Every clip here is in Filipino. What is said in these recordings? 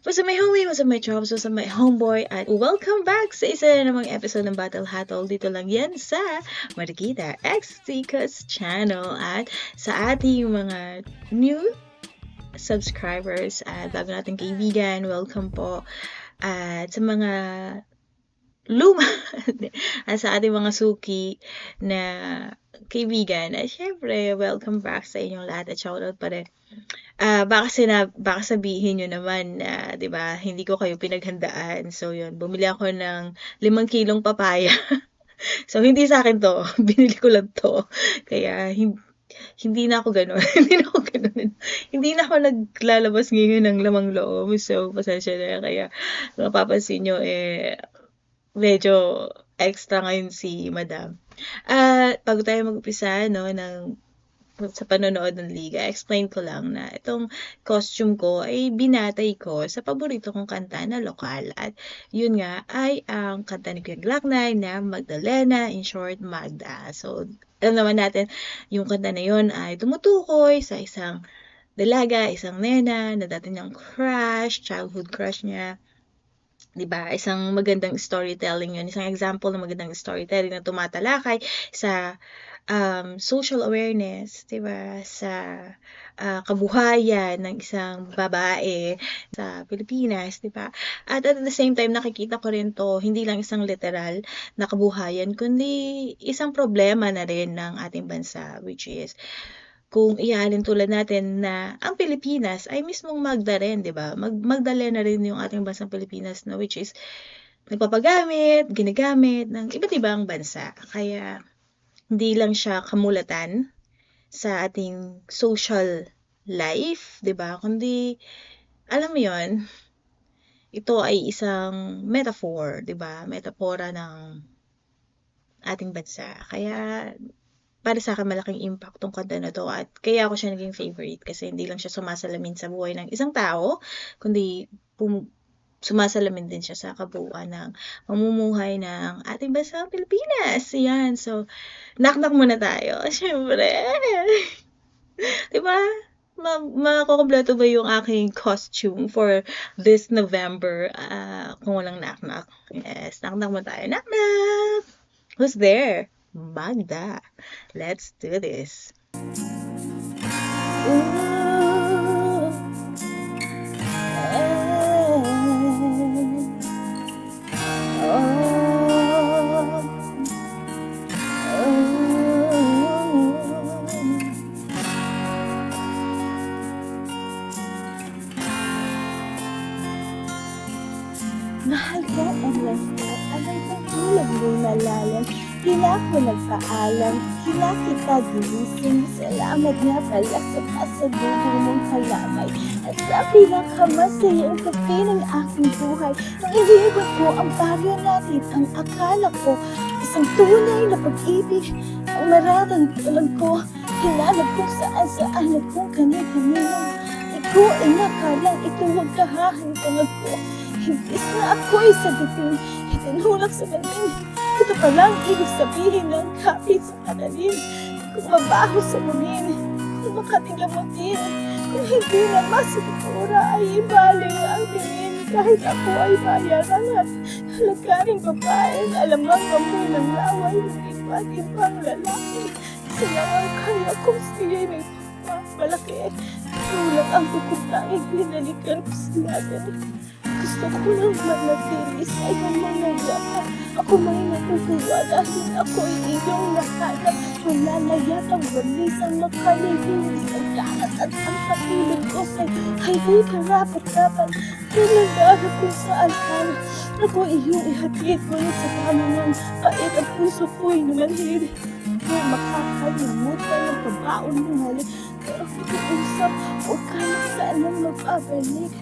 What's up my homie? What's up my chops? What's up my homeboy? At welcome back sa isa na namang episode ng Battle Hatol. Dito lang yan sa Marikita X Tikas channel. At sa ating mga new subscribers at bago nating kaibigan, welcome po. At sa mga luma at sa ating mga suki na kaibigan, at syempre, welcome back sa inyong lahat at shoutout pa rin. Baka sabihin nyo naman na, 'di ba, hindi ko kayo pinaghandaan. So, yun, bumili ako ng 5 kilong papaya. So, hindi sa akin 'to, binili ko lang 'to. Kaya hindi na ako gano'n, Hindi na ako naglalabas ngayon ng lamang loob. So, pasensya na. Kaya kung mapapansin niyo, medyo extra ngayon si madam. At bago tayo mag-umpisa 'no, sa panonood ng liga, explain ko lang na itong costume ko ay binatay ko sa paborito kong kanta na lokal. At yun nga ay ang kanta ni Kuya Glock9 na Magdalena, in short, Magda. So, alam naman natin, yung kanta na yun ay tumutukoy sa isang dalaga, isang nena na dati niyang crush, childhood crush niya. 'Di ba? Isang magandang storytelling yun. Isang example ng magandang storytelling na tumatalakay sa social awareness, 'di ba? Sa kabuhayan ng isang babae sa Pilipinas, 'di ba? At the same time, nakikita ko rin 'to, hindi lang isang literal na kabuhayan, kundi isang problema na rin ng ating bansa, which is kung iaalin tulad natin na ang Pilipinas ay mismong Magda rin, 'di ba? Magdalena rin yung ating bansang Pilipinas na which is ginagamit ng iba't ibang bansa. Kaya hindi lang siya kamulatan sa ating social life, 'di ba? Kundi alam mo 'yon, ito ay isang metaphor, 'di ba? Metapora ng ating bansa. Kaya para sa akin malaking impact tong kanta na 'to at kaya ako siya naging favorite kasi hindi lang siya sumasalamin sa buhay ng isang tao, kundi sumasalamin din siya sa kabuuan ng mamumuhay ng ating bansang Pilipinas. Yan. So, knock-knock muna tayo. Siyempre. 'Di ba? Makukumpleto ba yung aking costume for this November kung walang knock-knock? Yes, knock-knock muna tayo. Knock-knock! Who's there? Magda. Let's do this. Mahal ko ang lahat, abay pagtulog mo'y malalim. Tila ko nagpaalam, tila kita ginising. Salamat nga pala sa pasadubo mong kalamay. At sa bilang kama sa iyong kape ng aking buhay. Nang iniibot mo ang baryo natin, ang akala ko isang tunay na pag-ibig. Ang mararamdaman ko, hinanap kung saan at kung kani-kanino. Ikaw ay nakalang ituwag kahahantang ako. Higis na ako'y sa dating, itinulak sa galing. Ito palang ibig sabihin ng kapit sa kanalim. Kung mabaho sa munin, kung makatilamutin, kung hindi na masitura ay ibaling ang tingin. Kahit ako ay bayaran at halagaring babae, alamang amoy ng laway ng iba't ibang lalaki. Sinawang kaya kong siya'y may malaki. Tulad ang pagkutanging pinalikan ko sa natin. Gusto ko lang manatili sa iyong mga yakap. Ako may natutuwa dahil ako'y iyong nahanap. Malalaya ang walisang makalilinis ang lahat at ang katulad ko sa'yo ay di karapat-dapat. Nalagarap kung saan ka. Ako iyong ihatid mo sa kanan ng pait at puso ko'y namanhid. Di makakalimutan ang pabaon ng halik. Pero pag-uusap, huwag ka na sanang mapabalik.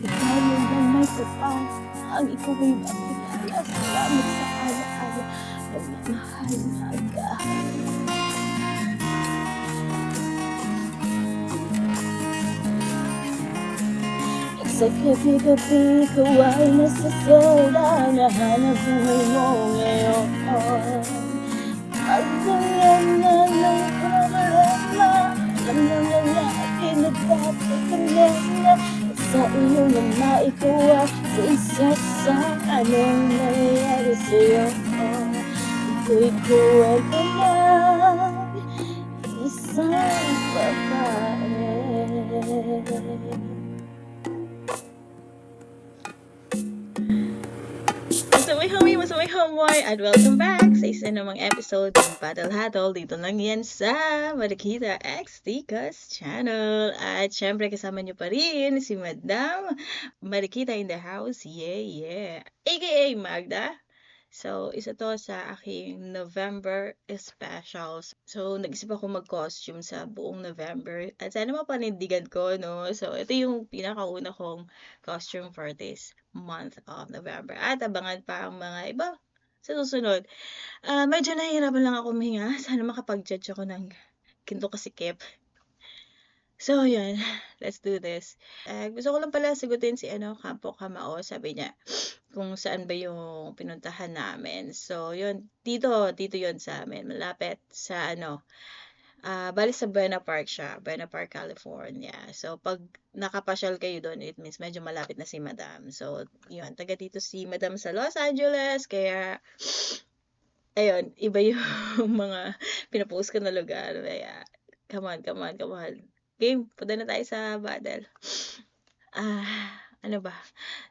Ikaw lang may kapal, ang ikaw ay makilala. Salamat sa ala-ala ng mahal na agahan. Sa gabi-gabi ko ay nasasala, nahanap buhay mo ngayon. Magdalena ng problema, alam na natin na dapat ka na. sa iyo na maikuha sa isa sa anong nangyayari sa'yo. Ito'y kwento ng isang babae. Masaway homeboy, at welcome back sa isa namang episode ng Battle Hatol. Dito lang yan sa Marikita X Tikas Channel. At syempre kasama nyo pa rin si Madam Marikita in the house. Yeah. AKA Magda. So, isa to sa aking November specials. So, nag-isip ako mag-costume sa buong November. At sana mapanindigan ko, no? So, ito yung pinakauna kong costume for this month of November. At abangan pa ang mga iba sa susunod. Medyo nahihirapan lang ako huminga. Sana makapag-judge ako ng ginto kasikip. So, yun. Let's do this. Gusto ko lang pala sagutin si Campo Kamao. Sabi niya, kung saan ba yung pinuntahan namin. So, yun. Dito yun sa amin. Malapit sa bali sa Buena Park siya. Buena Park, California. So, pag nakapasyal kayo doon, it means medyo malapit na si Madam. So, yun. Taga dito si Madam sa Los Angeles. Kaya, ayun. Iba yung mga pinapost ko na lugar. Kaya, come on. Game, punta na tayo sa battle. Ano ba?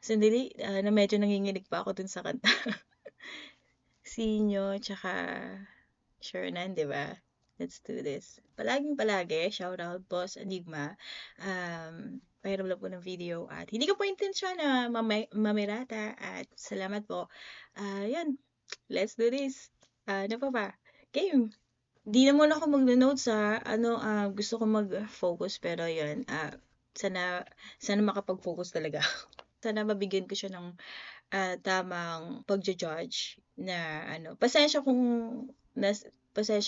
Sandali, na medyo nanginginig pa ako dun sa kanta. Sinyo, tsaka Shernan, di ba? Let's do this. Palagi, shout out, Boss Enigma. Pahiram lang po ng video at hindi ko po intensyon na mamirata at salamat po. Yan, let's do this. Ano pa ba? Game. Di na muna ako mag-note sa gusto ko mag-focus pero yun, sana makapag-focus talaga. Sana mabigyan ko siya ng tamang pagja-judge na pasensya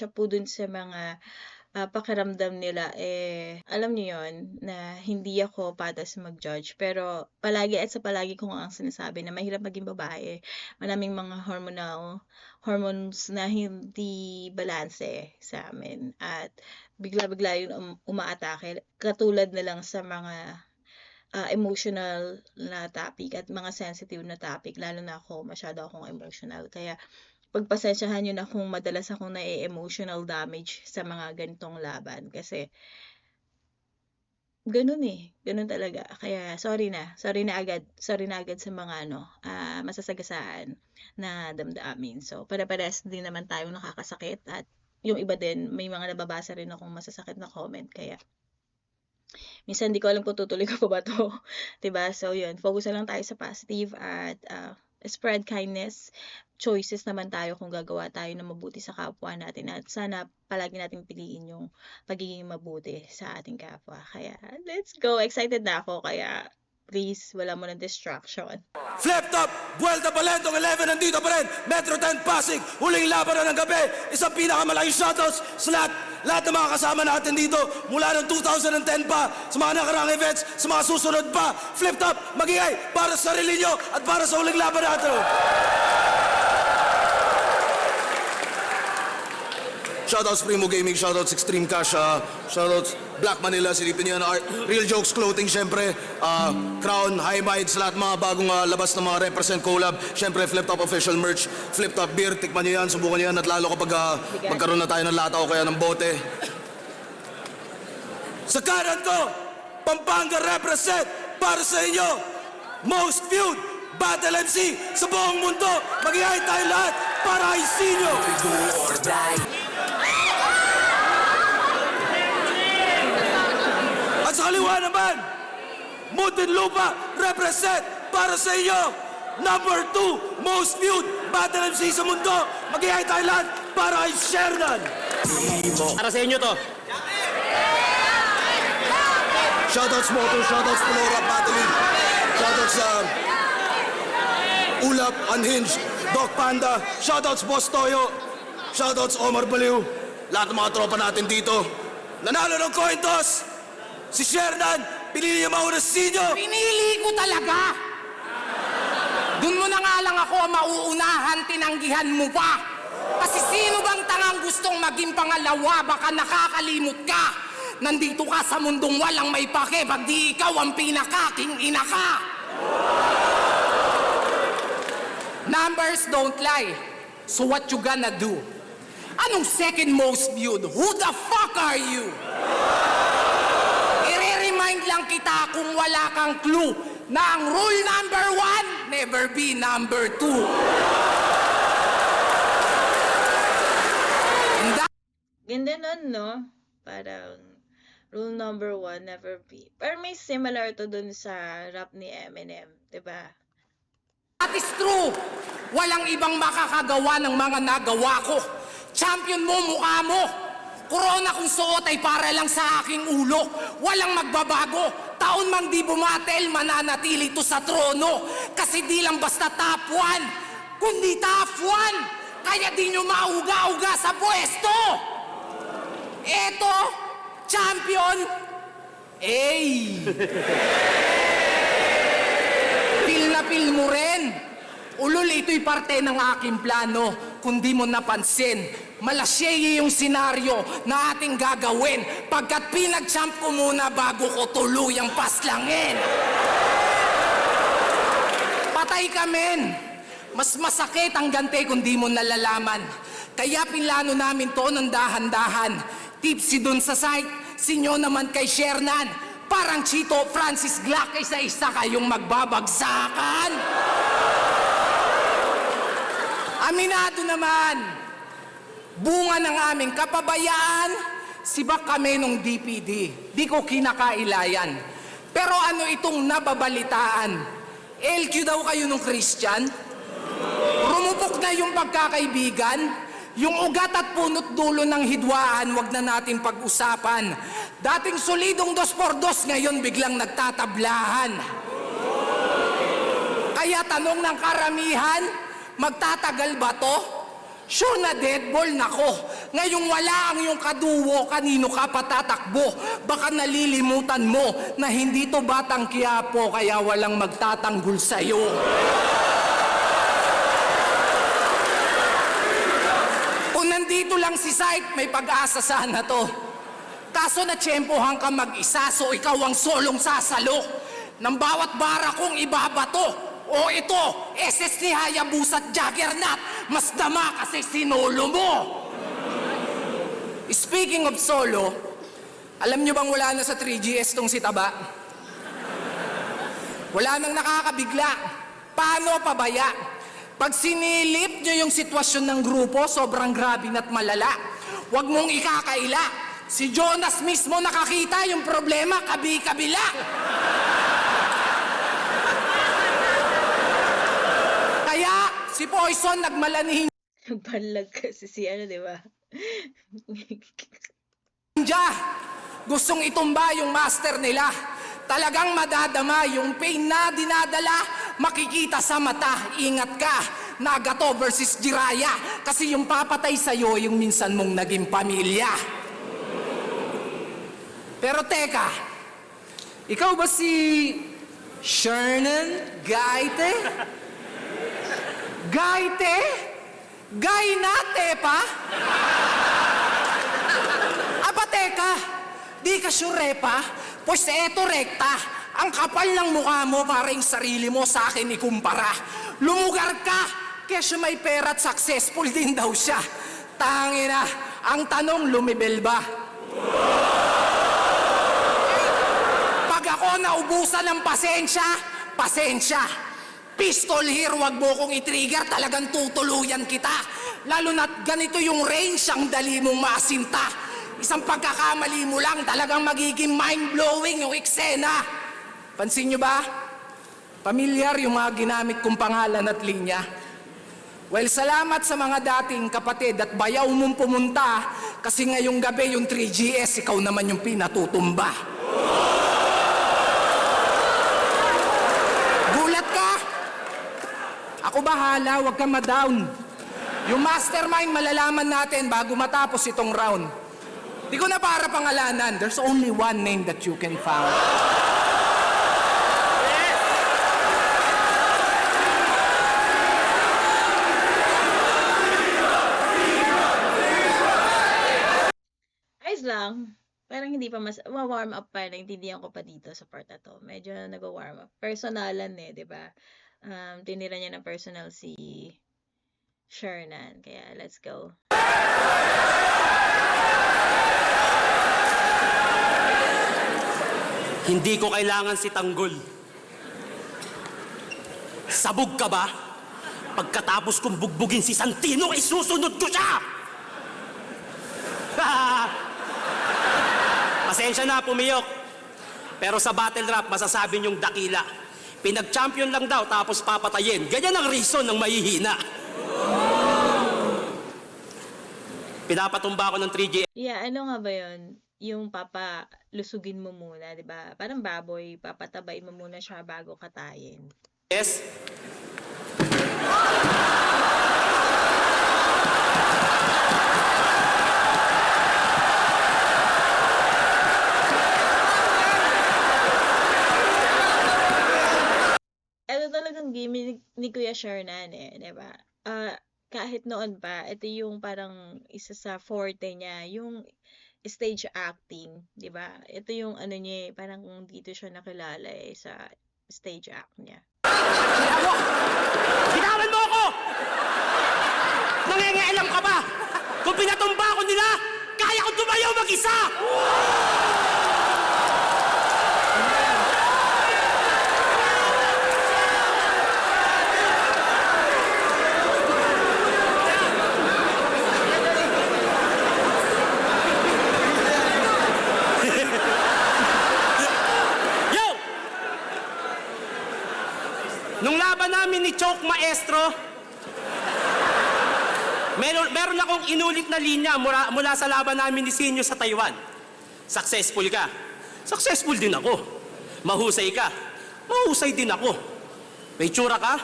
po dun sa mga pakiramdam nila, alam niyo yun, na hindi ako patas mag-judge. Pero palagi kong ang sinasabi na mahirap maging babae. Maraming mga hormones na hindi balanse sa amin. At bigla-bigla yun umaatake. Katulad na lang sa mga emotional na topic at mga sensitive na topic. Lalo na ako, masyado akong emotional. Kaya pagpasensyahan nyo na kung madalas akong na-emotional damage sa mga ganitong laban. Kasi, ganun talaga. Kaya, sorry na agad sa mga masasagasaan na damdamin. So, para-pares din naman tayong nakakasakit at yung iba din, may mga nababasa rin akong masasakit na comment. Kaya, minsan di ko alam kung tutuloy ko pa ba to. Diba? So, yun. Focus na lang tayo sa positive at spread kindness. Choices naman tayo kung gagawa tayo ng mabuti sa kapwa natin at sana palagi nating piliin yung pagiging mabuti sa ating kapwa. Kaya let's go, excited na ako, kaya please wala mo ng distraction. Flip top, Vuelta Balentong 11 nandito pa rin, Metro 10 Pasig, huling laban ng gabi, isang pinakamalaking shoutouts sa lahat ng mga kasama natin dito mula ng 2010 pa, sa mga nakarang events, sa mga susunod pa. Flip top, magingay para sa sarili nyo at para sa huling laban natin. Shoutouts Primo Gaming, shoutouts Extreme Cash, shoutouts Black Manila, silipin niyo na Real Jokes Clothing, syempre, Crown, High Mind, sa lahat mga bagong labas ng mga represent collab, syempre Flip Top Official Merch, Flip Top Beer, tikman niyo yan, subukan niyo yan, at lalo kapag magkaroon na tayo ng lata o kaya ng bote. Sa kanan ko, Pampanga represent para sa inyo, most viewed Battle MC sa buong mundo, mag-ihay tayo lahat para isinyo. At sa kaliwa naman, Muntinlupa represent para sa inyo, number 2 most viewed Battle MC sa mundo, mag-ihay tayo lahat para kay Shernan. Para sa inyo to. Shoutouts Moto, shoutouts Polora Battling, shoutouts Ulap, Unhinged, Doc Panda, shoutouts Boss Toyo, shoutouts Omar Baliw, lahat ng mga tropa natin dito. Nanalo ng coin toss, si Shernan, pinili niya mauna si Sinyo. Pinili ko talaga. Doon mo na nga lang ako mauunahan, tinanggihan mo pa. Kasi sino bang tangang gustong maging pangalawa, baka nakakalimot ka. Nandito ka sa mundong walang may pake, pag di ikaw ang pinakaking ina ka. Numbers don't lie. So what you gonna do? Anong second most viewed? Who the fuck are you? I-remind lang kita kung wala kang clue na ang rule number 1, never be number 2. Ganda nun, no? Parang rule number 1, never be. Pero may similar to dun sa rap ni Eminem, diba? That is true. Walang ibang makakagawa ng mga nagawa ko. Champion mo, mukha mo. Corona kung suot ay para lang sa aking ulo. Walang magbabago. Taon mang di bumatel, mananatili to sa trono. Kasi di lang basta top 1, kundi top 1. Kaya di nyo mauga-uga sa pwesto. Eto, champion. Feel na feel mo rin. Ulol, ito'y parte ng aking plano. Kung di mo napansin, malasyeye yung senaryo na ating gagawin pagkat pinag-champ ko muna bago ko tuluyang paslangin. Patay ka, men. Mas masakit ang gante kung di mo nalalaman. Kaya pinlano namin to ng dahan-dahan. Tipsy dun sa site, sinyo naman kay Shernan. Parang Chito, Francis Glock, isa-isa kayong magbabagsakan. Aminado naman, bunga ng aming kapabayaan, sibak kami nung DPD. Di ko kinakailayan. Pero ano itong nababalitaan? LQ daw kayo nung Christian? Rumupok na yung pagkakaibigan? Yung ugat at punot dulo ng hidwaan, wag na natin pag-usapan. Dating solidong 2x2, ngayon biglang nagtatablahan. Kaya tanong ng karamihan, magtatagal ba to? Sure na deadball na ko. Ngayong wala ang iyong kaduwo, kanino ka patatakbo? Baka nalilimutan mo na hindi to Batang Quiapo, kaya walang magtatanggol sa'yo. Kung nandito lang si Sight, may pag-asa sana to. Kaso natsyempohan ka mag-isa, so ikaw ang solong sasalo. Nang bawat bara kong ibabato. O ito, SS ni Hayabusa at Juggernaut, mas dama kasi sinolo mo. Speaking of solo, alam nyo bang wala na sa 3GS tong si Taba? Wala nang nakakabigla. Paano pabaya? Pag sinilip nyo yung sitwasyon ng grupo, sobrang grabe na't malala. Huwag mong ikakaila. Si Jonas mismo nakakita yung problema, kabi-kabila. Kaya si Poison nagmalanihin Nagbalag kasi si ano, di ba? Ninja. Gustong itumba yung master nila. Talagang madadama yung pain na dinadala, makikita sa mata. Ingat ka, Nagato versus Jiraya. Kasi yung papatay sa'yo, yung minsan mong naging pamilya. Pero teka, ikaw ba si Shernan Gaite? Gaite? Gainate pa? Aba teka, di ka sure pa? Pues eto rekta, ang kapal ng mukha mo para yung sarili mo sa akin ikumpara. Lumugar ka, kesyo may pera at successful din daw siya. Tangina, ang tanong lumibel ba? Pag ako naubusan ng pasensya, pasensya. Pistol here, wag mo kong i-trigger, talagang tutuluyan kita. Lalo na't ganito yung range, ang dali mong maasinta. Isang pagkakamali mo lang, talagang magiging mind-blowing yung eksena. Pansin nyo ba? Pamilyar yung mga ginamit kong pangalan at linya. Well, salamat sa mga dating kapatid at bayaw mong pumunta kasi ngayong gabi yung 3GS, ikaw naman yung pinatutumba. Gulat ka? Ako bahala, huwag kang ma-down. Yung mastermind malalaman natin bago matapos itong round. Di ko na para pangalanan. There's only one name that you can find. Ayos lang. Parang parang hindi pa warm up pa, naintindihan ko pa dito sa part na 'to. Medyo nagwa-warm up. Personalan, 'di ba? Tinira niya ng personal si Shernan. Kaya let's go. Hindi ko kailangan si Tanggol. Sabog ka ba? Pagkatapos kong bugbugin si Santino, isusunod ko siya! Pasensya na, pumiyok. Pero sa battle rap, masasabi niyong dakila. Pinag-champion lang daw, tapos papatayin. Ganyan ang reason ng mahihina. Pinapatumba ko ng 3G. Yeah, ano nga ba yun? Yung papalusugin mo muna, 'di ba? Parang baboy, papatabain mo muna siya bago katayin. Yes? Ito talagang gimmick ni Kuya Shernan, 'di ba? Kahit noon pa, ito yung parang isa sa forte niya, yung stage acting, 'di ba? Ito yung ano niya, parang dito siya nakilala sa stage act niya. Bitawan mo ako! Nangingialam ka ba? Kung pinatumba ko nila, kaya ko tumayo mag-isa! Yo! Nung laban namin ni Choke Maestro, meron akong inulit na linya mula sa laban namin ni Sinyo sa Taiwan. Successful ka. Successful din ako. Mahusay ka. Mahusay din ako. May tsura ka.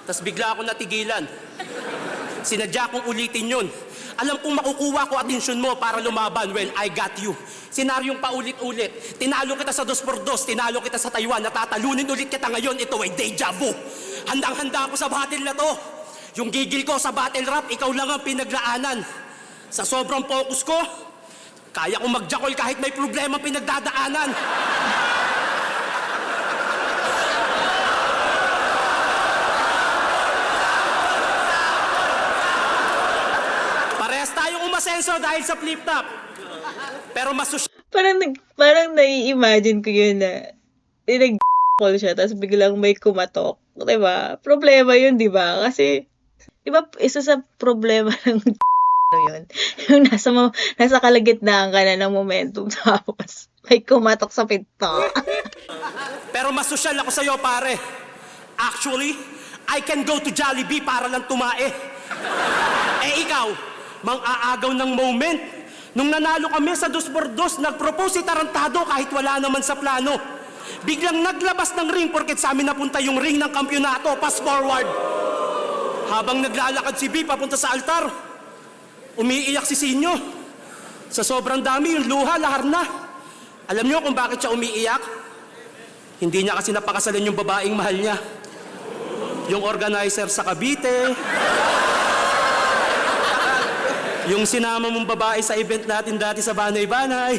Tapos bigla ako natigilan. Sinadya kong ulitin yun. Alam kong makukuha ko atensyon mo para lumaban. Well, I got you. Senaryong paulit-ulit. Tinalo kita sa 2x2, tinalo kita sa Taiwan, natatalunin ulit kita ngayon. Ito ay deja vu. Handang-handa ako sa battle na to. Yung gigil ko sa battle rap, ikaw lang ang pinaglaanan. Sa sobrang focus ko, kaya kong magjakol kahit may problema pinagdadaanan. Parehas tayong umasenso dahil sa flip-top. Pero mas Parang nai-imagine ko yun na nag-call siya, tapos biglang may kumatok. 'Di ba? Problema yun, 'di ba? Kasi, 'di ba, isa sa problema ng yun, yung nasa kalagitnaan ka na ng momentum, tapos may kumatok sa pinto. Pero mas sosyal ako sa'yo, pare. Actually, I can go to Jollibee para lang tumae. Eh ikaw, mang-aagaw ng moment. Nung nanalo kami sa 2x2, nag-propose si Tarantado kahit wala naman sa plano. Biglang naglabas ng ring porket sa amin napunta yung ring ng kampyonato, pass forward. Habang naglalakad si B papunta sa altar, umiiyak si Sinyo. Sa sobrang dami, yung luha, lahar na. Alam niyo kung bakit siya umiiyak? Hindi niya kasi napakasalan yung babaeng mahal niya. Yung organizer sa Cavite, yung sinama mong babae sa event natin dati sa Banay-Banay,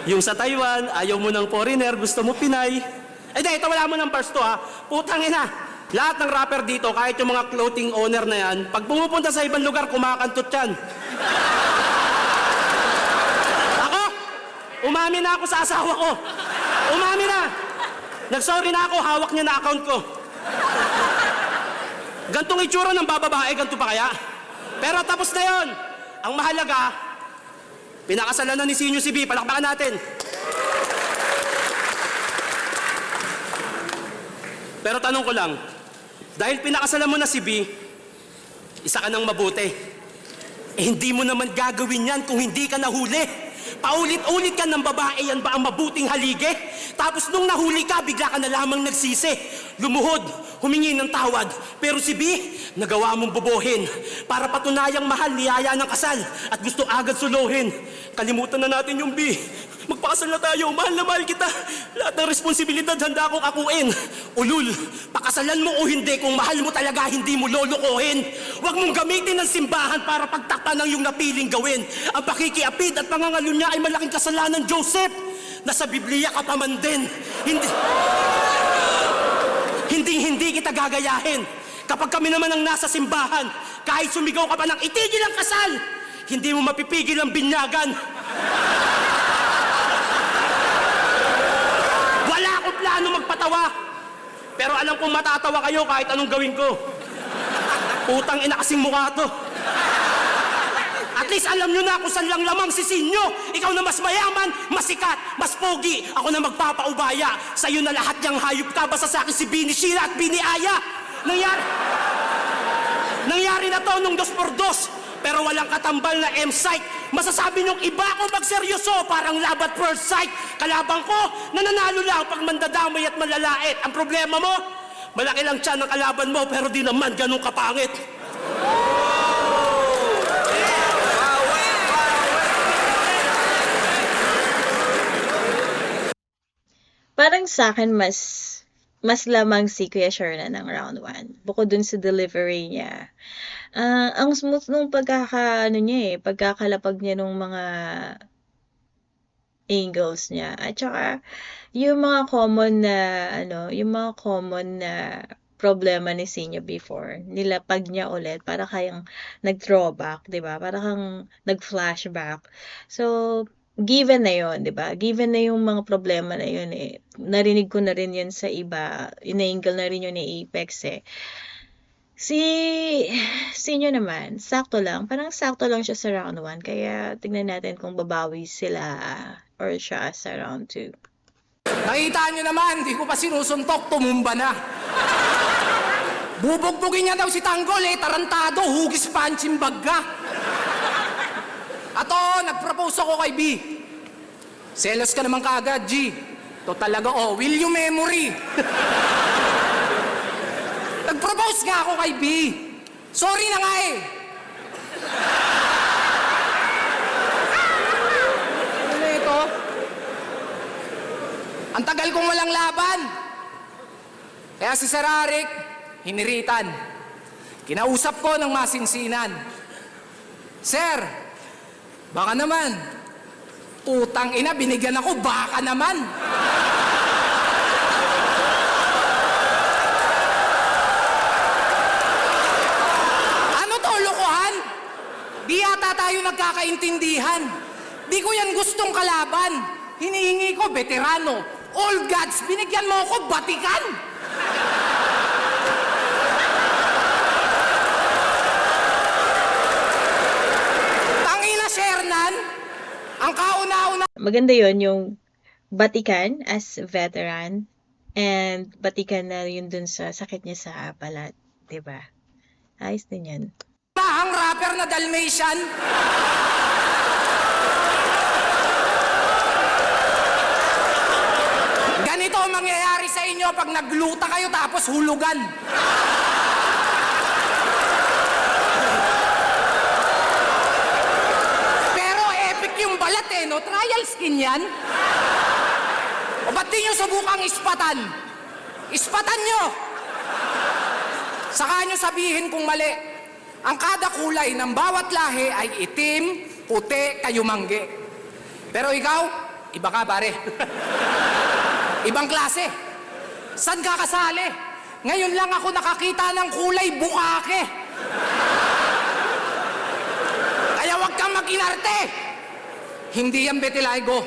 yung sa Taiwan, ayaw mo ng foreigner, gusto mo Pinay. Eh di, ito wala mo ng first to ha. Putang ina. Lahat ng rapper dito, kahit yung mga clothing owner na yan, pag pumupunta sa ibang lugar, kumakantot yan. Ako, umami na ako sa asawa ko. Umami na. Nagsorry na ako, hawak niya na account ko. Gantong itsura ng bababae, ganito pa kaya? Pero tapos na yon. Ang mahalaga, pinakasalan na ni Sinyo si B. Palakpakan natin. Pero tanong ko lang, dahil pinakasalan mo na si B, isa ka nang mabuti. Eh hindi mo naman gagawin yan kung hindi ka nahuli. Paulit-ulit ka ng babae, yan ba ang mabuting haligi? Tapos nung nahuli ka, bigla ka na lamang nagsisi. Lumuhod, humingi ng tawad. Pero si B, nagawa mong bobohin. Para patunayang mahal, niyaya ng kasal. At gusto agad suluhin. Kalimutan na natin yung B. Magpakasal na tayo. Mahal na mahal kita. Lahat ng responsibilidad handa akong akuin. Ulul, pakasalan mo o hindi, kung mahal mo talaga, hindi mo lolokohin. Huwag mong gamitin ng simbahan para pagtakpan ng iyong napiling gawin. Ang pakikiapid at pangangalunya ay malaking kasalanan, Joseph. Nasa Biblia ka pa man din. Hindi kita gagayahin. Kapag kami naman ang nasa simbahan, kahit sumigaw ka pa ng itigil ang kasal, hindi mo mapipigil ang binyagan. Wala akong plano magpatawa. Pero alam kong matatawa kayo kahit anong gawin ko. Putang ina kasing mukha to. At least alam nyo na kung saan lang lamang si Sinyo. Ikaw na mas mayaman, mas sikat, mas pogi. Ako na magpapaubaya. Sa'yo na lahat niyang hayop ka. Basta sa akin si Bini Sheila at Bini Aya. Nangyari na to nung 2x2. Pero walang katambal na M-Psych. Masasabi niyong iba ako magseryoso, parang love at first sight. Kalabang ko, nananalo lang pag mandadamay at malalait. Ang problema mo, malaki lang tiyan ng kalaban mo, pero di naman ganun kapangit. Parang sa akin, mas lamang si Kuya Shernan ng round 1. Bukod dun sa delivery niya. Ang smooth nung pagkakalapag niya nung mga angles niya. At saka, yung mga common na problema ni Sinyo before, nilapag niya ulit para kayang nag-throwback, 'di ba? Para kang nag-flashback. So, given na 'yon, 'di ba? Given na yung mga problema na 'yon eh. Narinig ko na rin 'yun sa iba. Ina-angle na rin 'yun ni Apex eh. Si Sinyo naman, sakto lang. Parang sakto lang siya sa round 1. Kaya tignan natin kung babawi sila or siya sa round 2. Nakita nyo naman, di ko pa sinusuntok, tumumba na. Bubugbugin niya daw si Tanggol eh, tarantado, hugis punching bag ka. Ato, nag-propose ako kay B. Selos ka naman kaagad, G. To talaga, will you memory? Nag-propose nga ako kay B. Sorry na nga eh. Ano ito? Ang tagal kong walang laban. Kaya si Sir Arik, hiniritan. Kinausap ko ng masinsinan. Sir, baka naman. Utang ina, binigyan ako, baka naman. Ano to, lokohan? Di yata tayo nagkakaintindihan. Di ko yan gustong kalaban. Hinihingi ko, veterano. All gods, binigyan mo ako, Batikan. Tangina, Shernan. Ang kauna-una. Maganda yon yung Batikan as veteran and Batikan na yun dun sa sakit niya sa balat. 'Di ba? Ayos din yan. Ang rapper na Dalmatian. Ganito ang mangyayari sa inyo pag nagluta kayo tapos hulugan. Pero epic yung balat eh, no? Trial skin yan. O ba't di nyo subukang ispatan? Ispatan nyo! Saka nyo sabihin kung mali. Ang kada kulay ng bawat lahi ay itim, puti, kayumangge. Pero ikaw, iba ka pare. Ibang klase. Saan ka kasali? Ngayon lang ako nakakita ng kulay bukake. Kaya huwag kang mag-inarte. Hindi yan Betilaygo.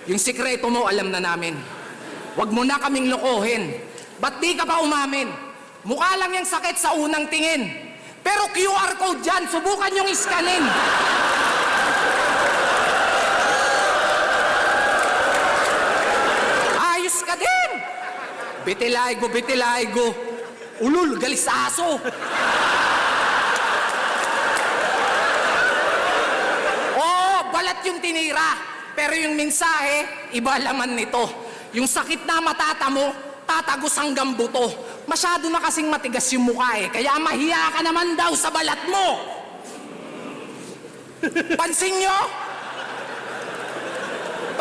Yung sikreto mo alam na namin. Huwag mo na kaming lokohin. Ba't di ka pa umamin? Mukha lang yung sakit sa unang tingin. Pero QR code dyan, subukan yung iskanin. Ayos ka din. Betilaygo, Betilaygo. Ulul, galis aso. Oo, balat yung tinira. Pero yung mensahe, iba laman nito. Yung sakit na matata mo, tatagos hanggang buto. Masyado na kasing matigas yung mukha eh. Kaya mahiya ka naman daw sa balat mo. Pansin nyo?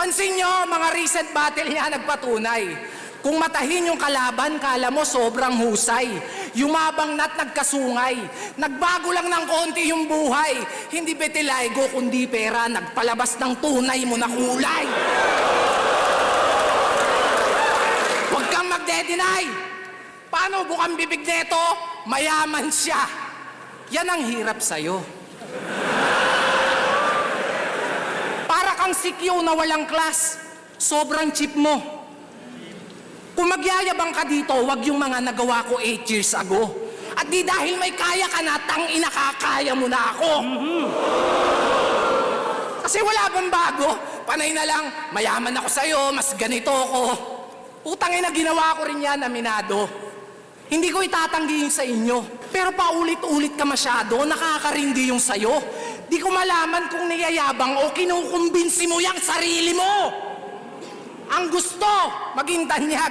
Pansin nyo, mga recent battle niya nagpatunay. Kung matahin yung kalaban, kala mo sobrang husay. Yumabang na't nagkasungay. Nagbago lang ng konti yung buhay. Hindi betilaygo kundi pera, nagpalabas ng tunay mo na kulay. Huwag kang magde-deny. Paano bukang bibig neto? Mayaman siya. Yan ang hirap sa'yo. Para kang sikyo na walang class. Sobrang cheap mo. Kung magyayabang ka dito, wag yung mga nagawa ko 8 years ago. At di dahil may kaya ka na, tangina kakaya mo na ako. Kasi wala bang bago? Panay na lang, mayaman ako sa'yo, mas ganito ako. Utangin na ginawa ko rin yan, aminado. Hindi ko itatanggi yung sa inyo. Pero paulit-ulit ka masyado, nakakarindi yung sa'yo. Di ko malaman kung niyayabang o kinukumbinsi mo yung sarili mo. Ang gusto, maging tanyag.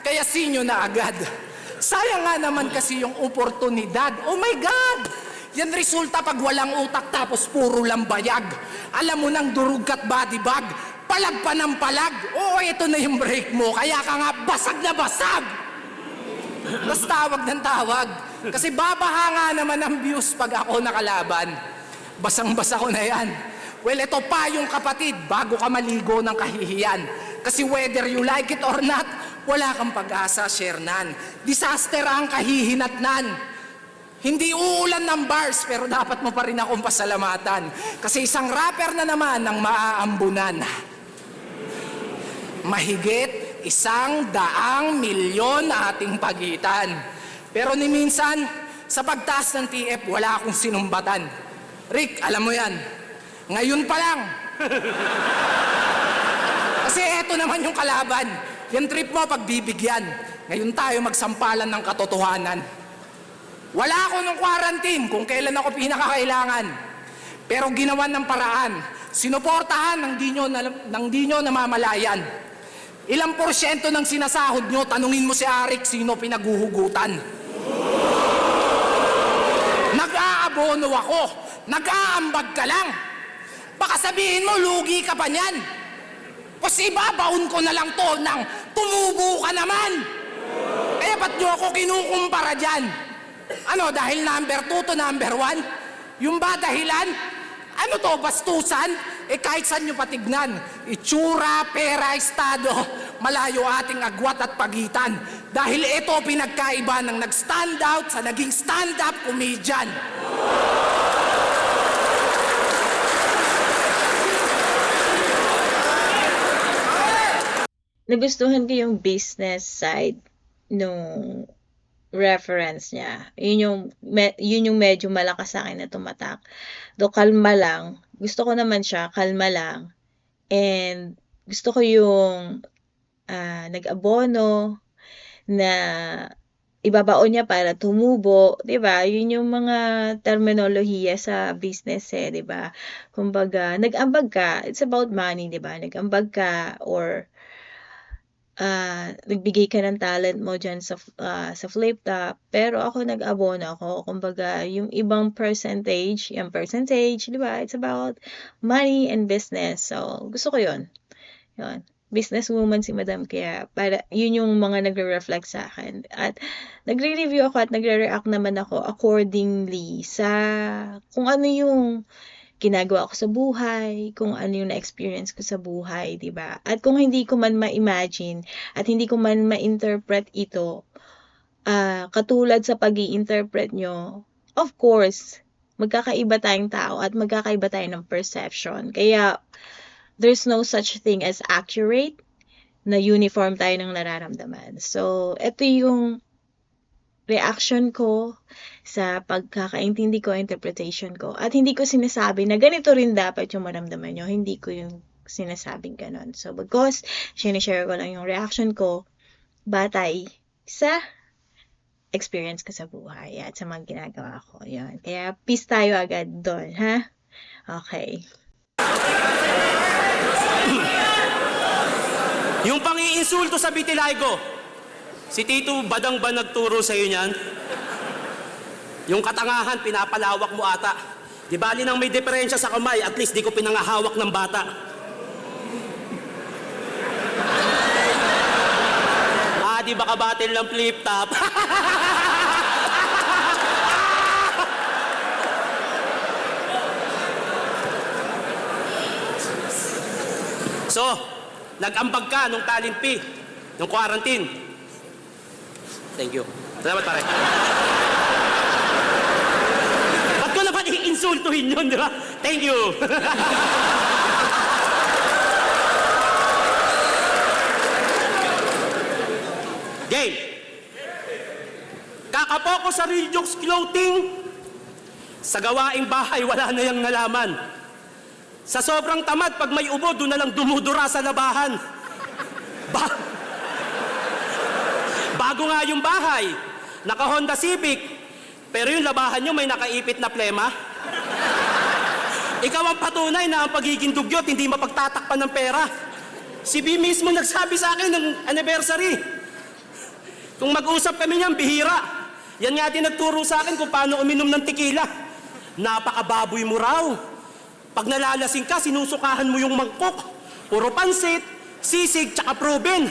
Kaya sinyo na agad. Sayang nga naman kasi yung oportunidad. Oh my God! Yan resulta pag walang utak tapos puro lang bayag. Alam mo nang durug at body bag. Palag pa ng palag. Oo, ito na yung break mo. Kaya ka nga basag na basag. Tapos tawag ng tawag. Kasi babaha nga naman ang views pag ako nakalaban. Basang-basa ko na yan. Well, ito pa yung kapatid, bago ka maligo ng kahihiyan. Kasi whether you like it or not, wala kang pag-asa, Shernan. Disaster ang kahihinatnan. Hindi uulan ng bars, pero dapat mo pa rin akong pasalamatan. Kasi isang rapper na naman ang maaambunan. Mahigit 100 milyon ating pagitan. Pero ni minsan, sa pagtaas ng TF, wala akong sinumbatan. Rick, alam mo yan. Ngayon pa lang. Kasi eto naman yung kalaban. Yung trip mo pagbibigyan. Ngayon tayo magsampalan ng katotohanan. Wala ako nung quarantine kung kailan ako pinakakailangan. Pero ginawan ng paraan. Sinuportahan ng di nyo namamalayan. Ilang porsyento ng sinasahod nyo, tanungin mo si Arik sino pinaguhugutan. Nag-aabono ako. Nag-aambag ka lang. Baka sabihin mo, lugi ka pa niyan. Kasi ibabaon ko na lang to ng tumubo ka naman. Kaya ba't nyo ako kinukumpara dyan? Ano, dahil number 2 to number 1? Yung ba dahilan? Ano to, bastusan? Kahit saan nyo patignan. Itsura, pera, estado, malayo ating agwat at pagitan. Dahil ito pinagkaiba ng nag-stand out sa naging stand-up comedian. Nagustuhan ko yung business side nung reference niya. Yun yung medyo malakas sa akin na tumatak. Do kalma lang. Gusto ko naman siya, kalma lang. And gusto ko yung nag-abono na ibabaon niya para tumubo, 'di ba? Yun yung mga terminolohiya sa business 'di ba? Kumbaga, nag-ambag ka, it's about money, 'di ba? Nag-ambag ka or nagbigay ka ng talent mo dyan sa flip top, pero ako nag-abono ako. Kumbaga, yung ibang percentage, di ba? It's about money and business. So, gusto ko yun. Yun. Businesswoman si Madam, kaya yun yung mga nagre-reflect sa akin. At nagre-review ako at nagre-react naman ako accordingly sa kung ano yung ginagawa ko sa buhay, kung ano yung na-experience ko sa buhay, di ba? At kung hindi ko man ma-imagine at hindi ko man ma-interpret ito, katulad sa pag-i-interpret nyo, of course, magkakaiba tayong tao at magkakaiba tayo ng perception. Kaya, there's no such thing as accurate na uniform tayo ng nararamdaman. So, ito yung reaction ko sa pagkakaintindi ko, interpretation ko. At hindi ko sinasabi na ganito rin dapat yung maramdaman nyo. Hindi ko yung sinasabing ganon. So, because sinishare ko lang yung reaction ko batay sa experience ko sa buhay at sa mga ginagawa ko. Yun. Kaya, peace tayo agad doon, ha? Okay. Yung pang-iinsulto sa Bitilaygo, si Tito Badang ba nagturo sa'yo niyan? Yung katangahan, pinapalawak mo ata. Di bali nang may diferensya sa kamay, at least di ko pinangahawak ng bata. Di ba kabatil ng flip-top? So, nag-ambag ka nung talent fee, nung quarantine. Thank you. Salamat pare. Ba't ko naman i-insultuhin yun, di ba? Thank you. Game. Kakapo ko sa Real Jokes Clothing. Sa gawaing bahay, wala na yung nalaman. Sa sobrang tamad, pag may ubo, doon na lang dumudura sa labahan. Bago nga yung bahay, naka-Honda Civic, pero yung labahan nyo may nakaipit na plema. Ikaw ang patunay na ang pagiging dugyot, hindi mapagtatakpan ng pera. Si B mismo nagsabi sa akin ng anniversary. Kung mag-usap kami niyan, bihira. Yan nga din nagturo sa akin kung paano uminom ng tequila. Napakababoy mo raw. Pag nalalasing ka, sinusukahan mo yung mangkok. Puro pansit, sisig, tsaka proben.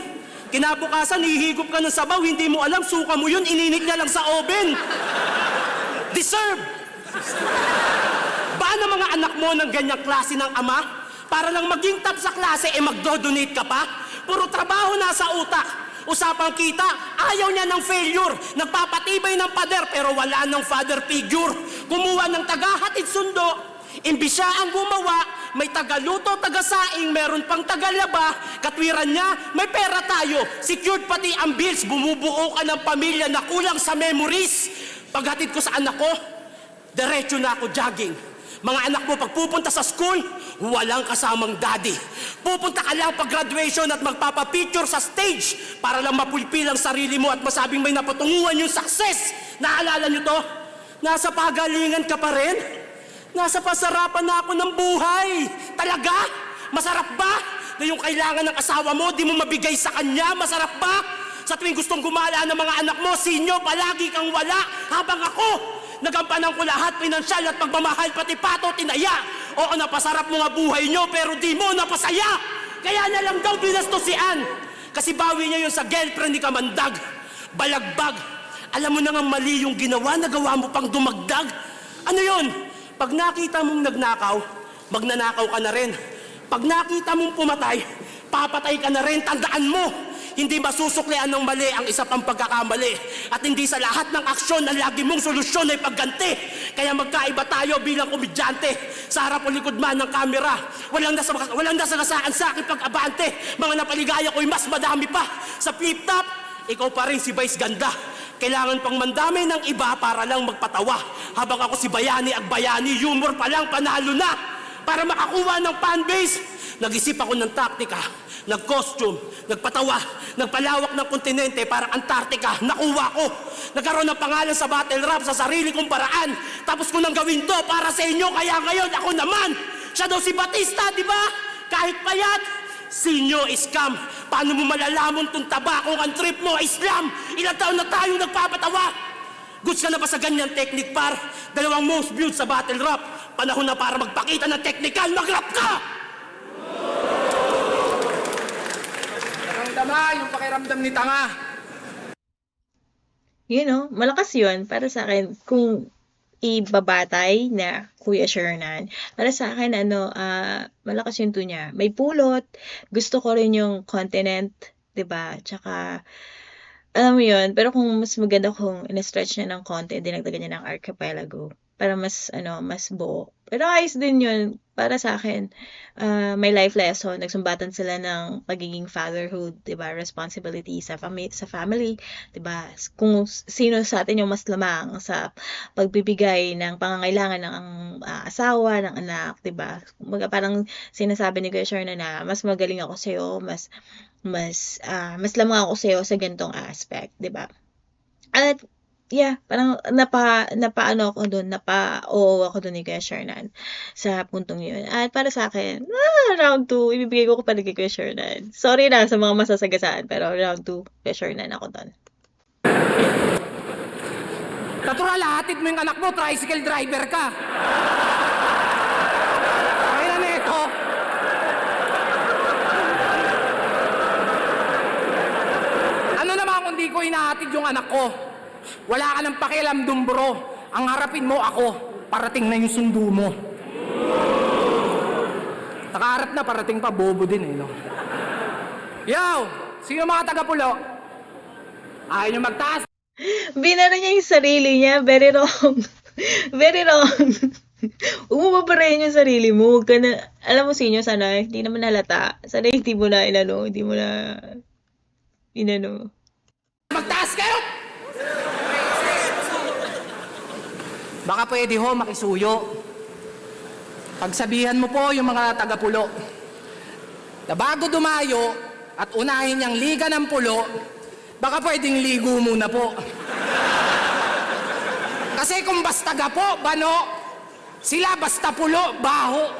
Kinabukasan, hihigop ka ng sabaw, hindi mo alam, suka mo yun, ininig niya lang sa oven. Deserve! Ba na mga anak mo ng ganyang klase ng ama? Para lang maging top sa klase, magdo-donate ka pa? Puro trabaho nasa utak. Usapang kita, ayaw niya ng failure. Nagpapatibay ng pader, pero wala ng father figure. Kumuha ng tagahatid sundo. Imbis siya ang gumawa, may tagaluto, tagasaing, meron pang tagalaba, katwiran niya, may pera tayo, secured pati ang bills, bumubuo ka ng pamilya na kulang sa memories. Paghatid ko sa anak ko, diretso na ako jogging. Mga anak mo, pag pupunta sa school, walang kasamang daddy. Pupunta ka lang pag graduation at magpapapicture sa stage para lang mapulpil ang sarili mo at masabing may napatunguhan yung success. Naalala niyo to? Nasa pagalingan ka pa rin? Nasa pasarapan na ako ng buhay. Talaga? Masarap ba? Na yung kailangan ng asawa mo, di mo mabigay sa kanya? Masarap ba? Sa tuwing gustong gumala ng mga anak mo, sinyo, palagi kang wala. Habang ako, nagampanan ko lahat, pinansyal at pagmamahal, pati pato, tinaya. Oo, napasarap mo nga buhay nyo, pero di mo napasaya. Kaya na lang daw binastos si Ann. Kasi bawi niya yun sa girlfriend ni Kamandag. Balagbag. Alam mo na nga mali yung ginawa, nagawa mo pang dumagdag. Ano yun? Pag nakita mong nagnakaw, magnanakaw ka na rin. Pag nakita mong pumatay, papatay ka na rin. Tandaan mo, hindi masusuklian ng mali ang isa pang pagkakamali. At hindi sa lahat ng aksyon na lagi mong solusyon ay pagganti. Kaya magkaiba tayo bilang komedyante. Sa harap o likod man ng kamera, walang nasagasaan sa akin pag-abante. Mga napaligaya ko'y mas madami pa. Sa flip-top, ikaw pa rin si Vice Ganda. Kailangan pang mandamay ng iba para lang magpatawa. Habang ako si Bayani Agbayani, humor pa lang panalo na. Para makakuha ng fanbase, nag-isip ako ng taktika, nag-costume, nagpatawa, nagpalawak ng kontinente para Antarctica, nakuha ko. Nagkaroon ng pangalan sa battle rap sa sarili kong paraan. Tapos ko nang gawin to para sa inyo, kaya ngayon ako naman. Siya daw si Batista, di ba? Kahit payat, sinyo scam. Paano mo malalaman tong tabakong ang trip mo, Islam? Ilang taon na tayong nagpapatawa? Goods ka na ba sa ganyan technique, par? 2 most viewed sa battle rap. Panahon na para magpakita ng technical, mag-rap ka! Naramdama yung pakiramdam ni Tanga. You know, malakas yun para sa akin. Kung ibabatay na Kuya Shernan, para sa akin, malakas yung niya. May pulot. Gusto ko rin yung continent, 'di ba? Tsaka, alam mo yun, pero kung mas maganda kung in-stretch niya ng konti, dinagdagan niya ng archipelago para mas buo. Pero ayos din yun para sa akin. May life lesson, nagsumbatan sila ng pagiging fatherhood, 'di ba? Responsibility sa family, 'di ba? Kung sino sa atin yung mas lamang sa pagbibigay ng pangangailangan ng asawa, ng anak, 'di ba? Kumbaga parang sinasabi ni Kuya Shernan na mas magaling ako sa iyo, mas lamang ako sa iyo sa ganitong aspect, 'di ba? At yeah, parang napa-oo ako doon ni Kuya Shernan sa puntong yun. At para sa akin, round 2, ibibigay ko pa rin kay Kuya Shernan. Sorry na sa mga masasagasaan, pero round 2, Kuya Shernan ako doon. Natural, hatid mo yung anak mo, tricycle driver ka. Kaya na ito. Ano naman kung hinahatid yung anak ko. Wala ka ng pakialam dun, bro. Ang harapin mo ako, parating na yung sundo mo. Nakaharap na, parating pa, bobo din eh, no? Yo! Sino mga taga-pulo? Ayaw nyo magtaas? Binara niya yung sarili niya. Very wrong. Very wrong. Huwag mo pa rin yung sarili mo. Huwag ka na, alam mo sinyo, sana hindi naman halata. Sana hindi mo na hindi mo na Magtaas kayo! Baka pwede ho, makisuyo. Pagsabihan mo po yung mga taga-pulo na bago dumayo at unahin niyang liga ng pulo, baka pwedeng ligo muna po. Kasi kung basta gapo, bano, sila basta pulo, baho.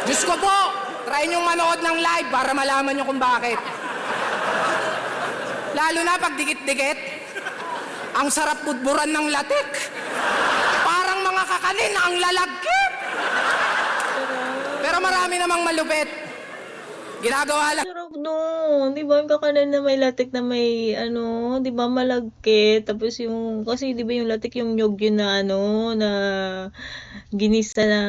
Diyos ko po, try niyong manood ng live para malaman niyo kung bakit. Lalo na pag dikit-dikit, ang sarap budburan ng latik. Parang mga kakanin ang lalagkit. Pero marami namang malupit. Ginagawa lang. Sarap doon. Di ba yung kakanan na may latik na may di ba malagkit. Tapos yung, kasi di ba yung latik yung nyog yun na na ginisa na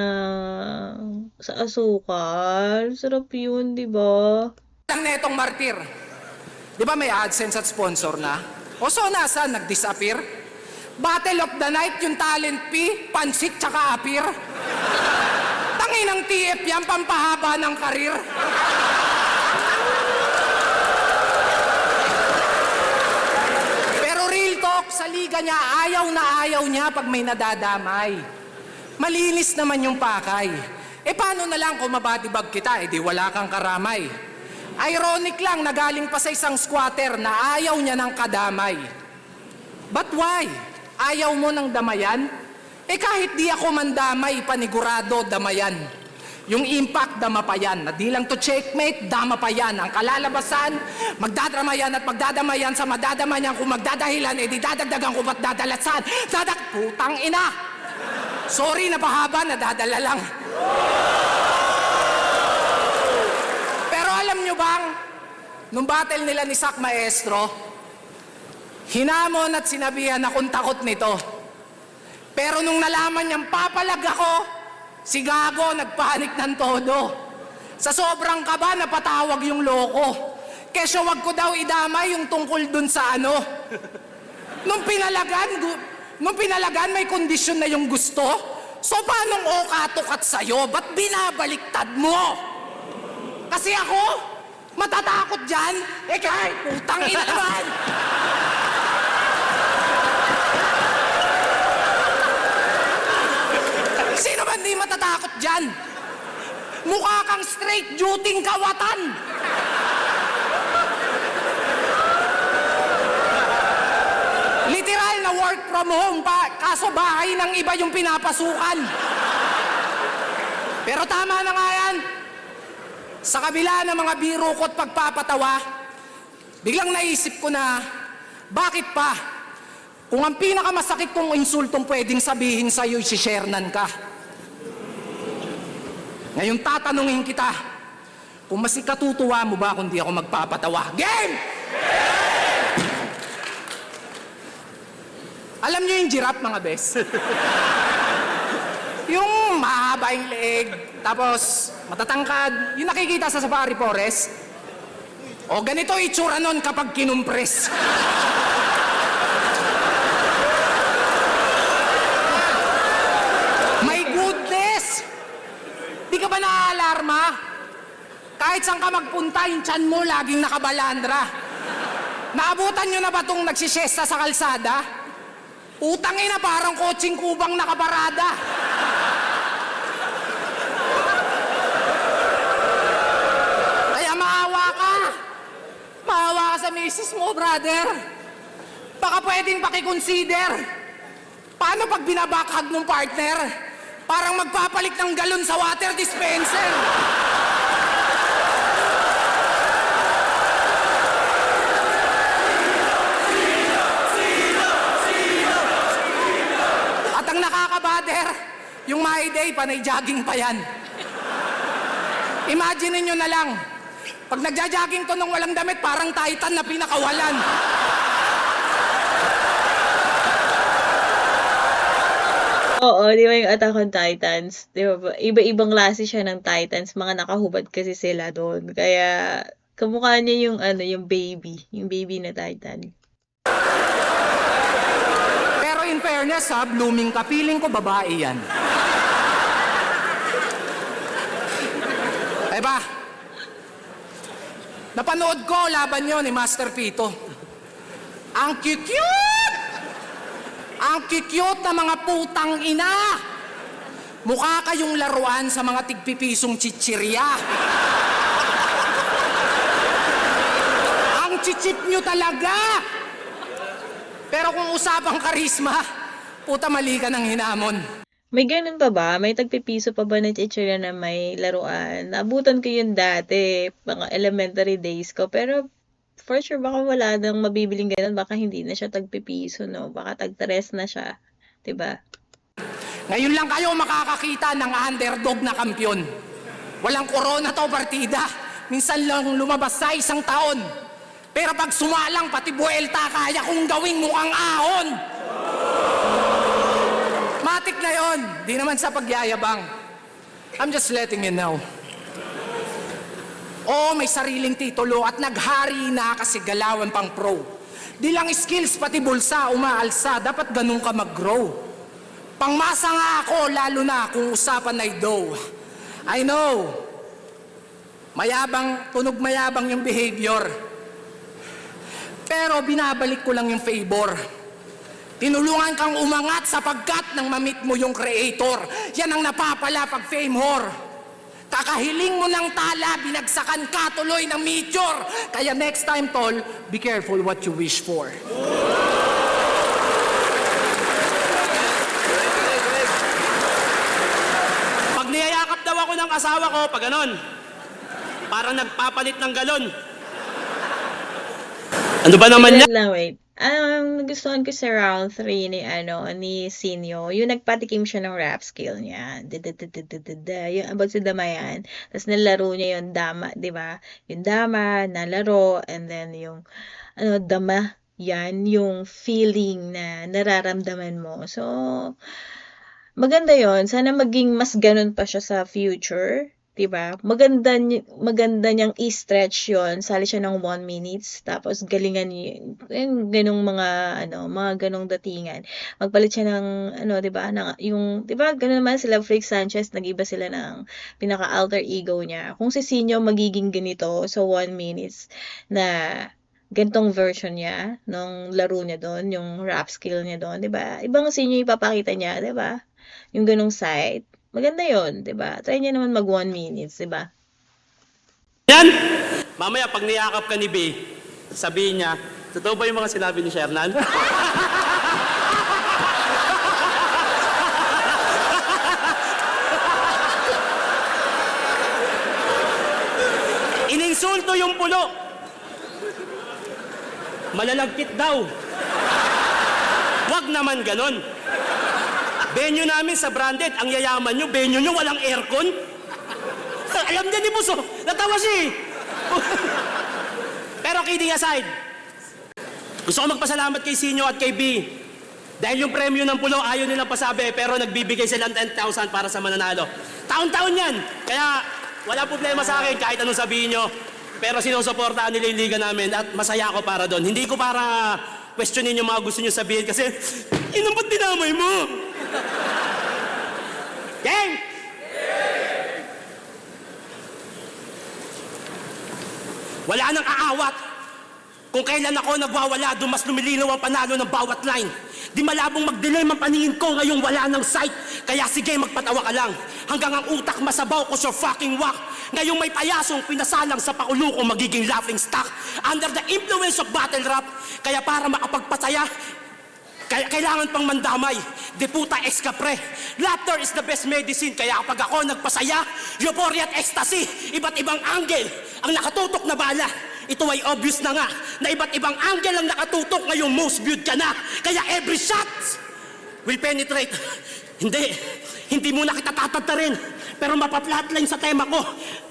sa asukal. Sarap yun, di ba? Lang netong martir. Di ba may AdSense at sponsor na? O so nasa, nag-disappear? Battle of the Night, yung talent fee, pansit tsaka appear. Tanginang TF yan, pampahaba ng karir. Pero real talk, sa liga niya, ayaw niya pag may nadadamay. Malinis naman yung pakay. Paano na lang kung mabadibag kita, di wala kang karamay. Ironic lang na galing pa sa isang squatter na ayaw niya ng kadamay. But why? Ayaw mo ng damayan? Kahit di ako mandamay, panigurado damayan. Yung impact, dama pa yan. Na di lang to checkmate, dama pa yan. Ang kalalabasan, magdadramayan at magdadamayan sa madadamayan. Kung magdadahilan, di dadagdagan ko ba't dadalasan? Putang ina! Sorry, napahaba, nadadala lang. Alam nyo bang, nung battle nila ni Sak Maestro, hinamon at sinabihan akong takot nito. Pero nung nalaman niyang papalag ako, si Gago nagpanik ng todo. Sa sobrang kaba, napatawag yung loko. Kesyo wag ko daw idamay yung tungkol dun sa Nung pinalagan, may kondisyon na yung gusto. So paanong okatukat sa'yo? Ba't binabaliktad mo? Kasi ako, matatakot dyan, kahit putang ina naman. Sino ba hindi matatakot dyan? Mukha kang straight duty kawatan. Literal na work from home pa, kaso bahay ng iba yung pinapasukan. Pero tama na nga yan. Sa kabila ng mga biro ko at pagpapatawa, biglang naisip ko na, bakit pa? Kung ang pinakamasakit kong insultong pwedeng sabihin sa'yo, si-sharenan ka. Ngayon tatanungin kita, kung mas ikatutuwa mo ba kung di ako magpapatawa? Game! Alam niyo yung giraffe, mga bes? Yung mahaba yung leeg, tapos matatangkad, yung nakikita sa safari forest. O ganito itsura nun kapag kinumpres. My goodness! Di ka ba naaalarma? Kahit saan ka magpunta, yung tiyan mo laging nakabalandra. Naabutan nyo na ba itong nagsisiyesta sa kalsada? Utangin na parang kotseng kubang nakabarada. Maawa ka sa misis mo, brother. Baka pwedeng pakiconsider. Paano pag binabakhag ng partner? Parang magpapalit ng galon sa water dispenser. At ang nakakabader, yung My Day, panay jogging pa yan. Imagine nyo na lang, Pag nagja-jogging to nung walang damit, parang Titan na pinakawalan. Oo, di ba yung Attack on Titans? Di ba? Iba-ibang klase siya ng Titans. Mga nakahubad kasi sila doon. Kaya, kamukha niya yung ano, yung baby. Yung baby na Titan. Pero in fairness ha, blooming ka, feeling ko babae yan. Diba? Napanood ko laban yun ni Master Pito. Ang cute! Ang cute na mga putang ina! Mukha kayong laruan sa mga tigpipisong chichirya. Ang chichip nyo talaga! Pero kung usapang karisma, puta mali ka ng hinamon. May ganun pa ba? May tagpipiso pa ba na chichirya na may laruan? Naabutan ko yun dati, mga elementary days ko. Pero for sure, baka wala nang mabibiling ganun. Baka hindi na siya tagpipiso, no? Baka tag-3 na siya. Diba? Ngayon lang kayo makakakita ng underdog na kampyon. Walang corona to partida. Minsan lang lumabas sa isang taon. Pero pag sumalang pati buwelta, kaya kong gawing mukhang ahon. Matik na yon. Di naman sa pagyayabang. I'm just letting you know. Oo, may sariling titulo at naghari na kasi galawan pang pro. Di lang skills, pati bulsa, umaalsa. Dapat ganun ka mag-grow. Pangmasa nga ako, lalo na kung usapan ay dough. I know. Mayabang, tunog mayabang yung behavior. Pero binabalik ko lang yung favor. Tinulungan kang umangat sapagkat nang mamit mo yung creator. Yan ang napapala pag fame whore. Kakahiling mo ng tala, binagsakan ka tuloy ng meteor. Kaya next time, tol, be careful what you wish for. Pag niyayakap daw ako ng asawa ko, pag ganon, parang nagpapalit ng galon. Ano ba naman Wait niya? lang, wait. Nagustuhan ko sa round 3 ni Sinyo, yung nagpatikim siya ng rap skill niya. Yung about sa damayan. Tapos nalaro niya yung dama, di ba? Yung dama, nalaro, and then yung, dama, yan, yung feeling na nararamdaman mo. So, maganda yon. Sana maging mas ganun pa siya sa future. Diba? Maganda niyang i-stretch yon. Sali siya ng 1 minutes. Tapos galingan niya yung ganong mga ganong datingan. Magpalit siya ng, diba? Diba? Ganun naman sila, Freak Sanchez, nag-iba sila ng pinaka-alter ego niya. Kung si Sinyo magiging ganito sa 1 minutes na gantong version niya nung laro niya doon, yung rap skill niya doon, diba? Ibang Sinyo ipapakita niya, diba? Yung ganong side. Maganda yon, di ba? Try niya naman mag 1 minutes, di ba? Yan! Mamaya, pag niyakap ka ni B, sabihin niya, totoo ba yung mga sinabi ni Shernan? Ininsulto yung pulo. Malalagkit daw. Wag naman ganon. Venue namin sa branded, ang yayaman nyo, venue nyo, walang aircon. Alam niya ni Buso, natawa siya eh. Pero kidding aside, gusto ko magpasalamat kay Sinyo at kay B. Dahil yung premyo ng pulo, ayaw nilang pasabi, pero nagbibigay silang 10,000 para sa mananalo. Taon-taon yan. Kaya wala problema sa akin kahit anong sabihin nyo. Pero sinusuportahan nila yung liga namin at masaya ako para doon. Hindi ko para questionin yung mga gusto nyo sabihin kasi, ba't dinamay mo? Gang! Wala nang aawat. Kung kailan ako nagwawala, doon mas lumilinaw ang panalo ng bawat line. Di malabong mag-delay ang paningin ko, ngayong wala ng sight. Kaya sige, magpatawa ka lang. Hanggang ang utak masabaw ko sa fucking whack. Ngayong may payasong pinasalang sa paulo ko magiging laughing stock. Under the influence of battle rap. Kaya para makapagpasaya, kailangan pang mandamay. De puta ex-kapre. Laughter is the best medicine. Kaya kapag ako nagpasaya, euphoria at ecstasy, iba't ibang angle ang nakatutok na bala. Ito ay obvious na nga na iba't ibang angle ang nakatutok, ngayong most viewed ka na. Kaya every shot will penetrate. Hindi muna kita tatantarin. Pero mapa-flatline sa tema ko.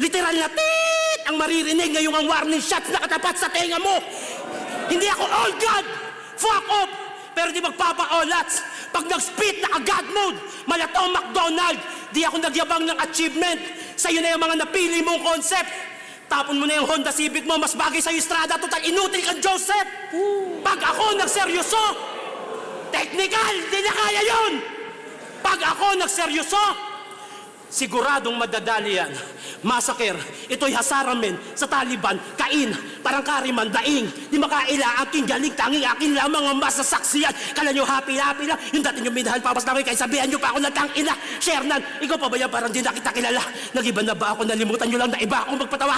Literal na tit! ang maririnig ngayong ang warning shots na katapat sa tenga mo. Hindi ako all God! Fuck off! Pero di magpapa-olats. Pag nag-spit na God mode, malatong McDonald, di ako nagyabang ng achievement. Sa'yo na yung mga napili mong concept. Tapon mo na yung Honda Civic mo, mas bagay sa'yo Strada, total inutil kang Joseph. Pag ako nagseryoso, technical, di na kaya yun. Pag ako nagseryoso, siguradong madadali yan. Massacre, ito'y hasaramen sa Taliban, kain, parang kariman, daing. Di makaila, aking galing, tanging akin lamang ang masasaksiyan. Kala nyo happy-happy na, yung dati nyo minahal papas namin, kaya sabihan nyo pa ako na tangina. Shernan, ikaw pa ba yan, parang di na kita kilala? Nag-iba na ba ako, nalimutan nyo lang na iba akong magpatawa?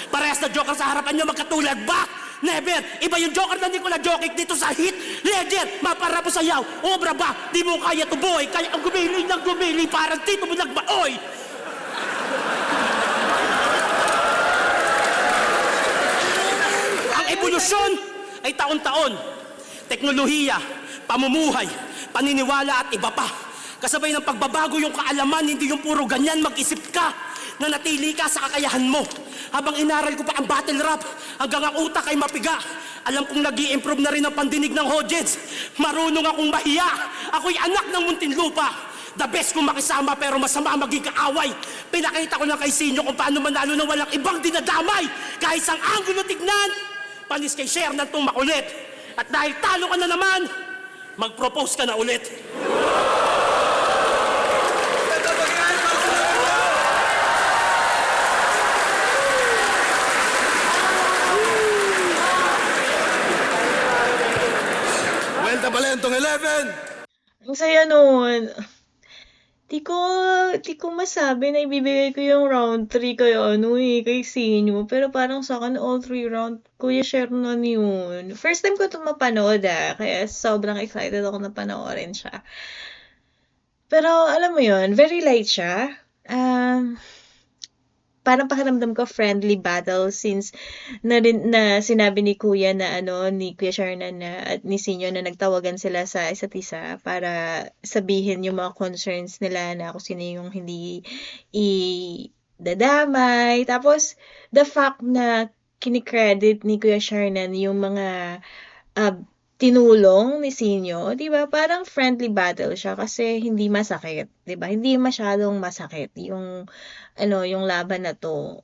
Parehas na joker sa harapan nyo, magkatulad ba? Never! Iba yung joker na Nicola Jokic dito sa hit. Legend! Mapara po sayaw. Obra ba? Di mo kaya to boy. Kaya ang gumili ng gumili. Parang tito mo nagbaoy. Ang evolusyon ay taon-taon. Teknolohiya, pamumuhay, paniniwala at iba pa. Kasabay ng pagbabago yung kaalaman, hindi yung puro ganyan, mag-isip ka. Nanatili ka sa kakayahan mo. Habang inaral ko pa ang battle rap, hanggang ang utak ay mapiga. Alam kong nag-i-improve na rin ang pandinig ng Hodgets. Marunong akong mahiya. Ako'y anak ng Muntinlupa. The best kong makisama pero masama maging kaaway. Pinakita ko lang kay Sinyo kung paano manalo na walang ibang dinadamay. Kahit sang anggulo tignan, panis kay Shernan tong makulit. At dahil talo ka na naman, mag-propose ka na ulit. Balentong 11! Ang saya nun. Di ko masabi na ibibigay ko yung round 3 kay kay Sinyo. Pero parang sa akin, all 3 round, Kuya Shernan yun. First time ko ito mapanood kaya sobrang excited ako na panoorin siya. Pero alam mo yun, very light siya. Parang pakiramdam ko friendly battle since na sinabi ni Kuya na ni Kuya Shernan at ni Sinyo na nagtawagan sila sa isa't isa para sabihin yung mga concerns nila na kung sino yung hindi dadamay. Tapos the fact na kinikredit ni Kuya Shernan yung mga tinulong ni Sinyo, 'di ba? Parang friendly battle siya kasi hindi masakit, 'di ba? Hindi masyadong masakit yung yung laban na 'to.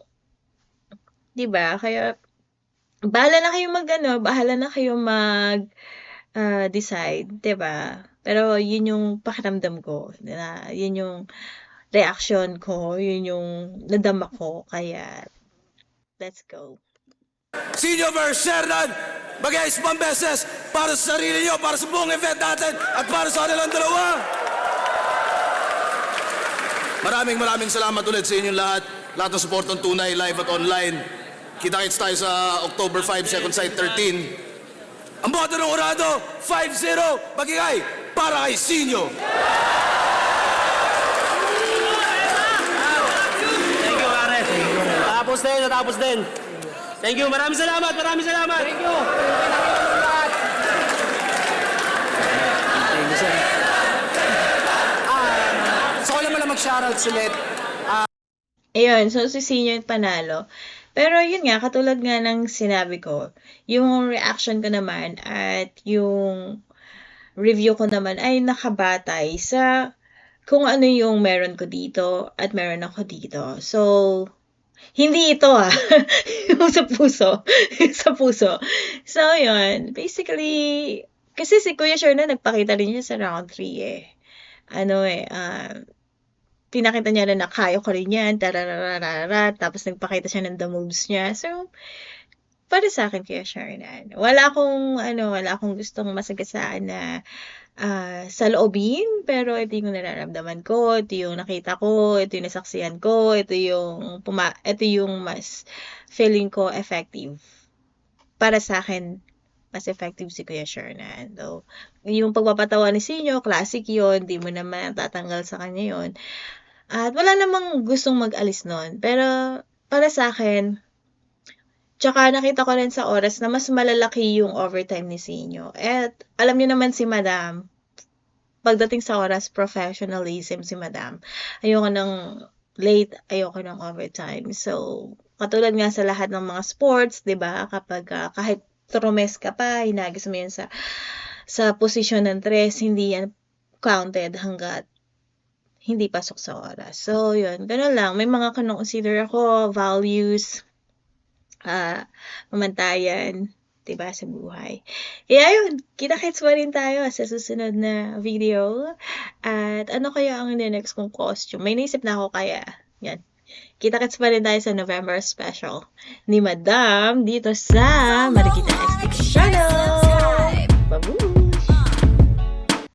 'Di ba? Kaya bahala na kayo mag decide, 'di ba? Pero yun yung pakiramdam ko, na yun yung reaction ko, yun yung nadama ko, kaya let's go. Sinyo versus Shernan, mag-ice beses para sa sarili nyo, para sa buong event natin, at para sa kanilang dalawa. Maraming salamat ulit sa inyong lahat ng support ng Tunay, live at online. Kita-kits tayo sa October 5, Second Sight 13. Ang boto ng Orado, 5-0, magigay para kay Sinyo. Thank you, pare. Natapos din. Thank you. Maraming salamat. Thank you. So, alam mo lang mag-shoutouts ulit. Ayun, so si Sinyo yung panalo. Pero yun nga, katulad nga ng sinabi ko, yung reaction ko naman at yung review ko naman ay nakabatay sa kung ano yung meron ko dito at meron ako dito. So, hindi ito yung sa puso. Sa puso. So, yun. Basically, kasi si Kuya Shernan nagpakita rin siya sa round 3 pinakita niya na kaya ko rin yan, tapos nagpakita siya ng the moves niya. So, para sa akin, Kuya Shernan, wala akong gustong masagasaan na sa loobin, pero ito yung nararamdaman ko, ito yung nakita ko, ito yung nasaksihan ko, ito yung mas feeling ko effective. Para sa akin, mas effective si Kuya Shernan. So, yung pagpapatawa ni Sinyo, classic yun, di mo naman tatanggal sa kanya yun. At wala namang gustong mag-alis nun. Pero para sa akin, tsaka nakita ko rin sa oras na mas malalaki yung overtime ni Sinyo. At alam niyo naman si Madam, pagdating sa oras, professionalism si Madam. Ayoko ng late, ayoko ng overtime. So, katulad nga sa lahat ng mga sports, 'di ba? Kapag kahit trumes ka pa, hinagis mo yan sa posisyon ng 3, hindi yan counted hanggat hindi pasok sa oras. So, yun. Ganun lang. May mga consider ako, values, pamantayan, 'di ba, sa buhay. Kaya yun, kita-kits pa rin tayo sa susunod na video. At ano kaya ang next kong costume? May naisip na ako kaya. Yan. Kita-kits pa rin tayo sa November special ni Madam dito sa Marikita XD Channel. Babu!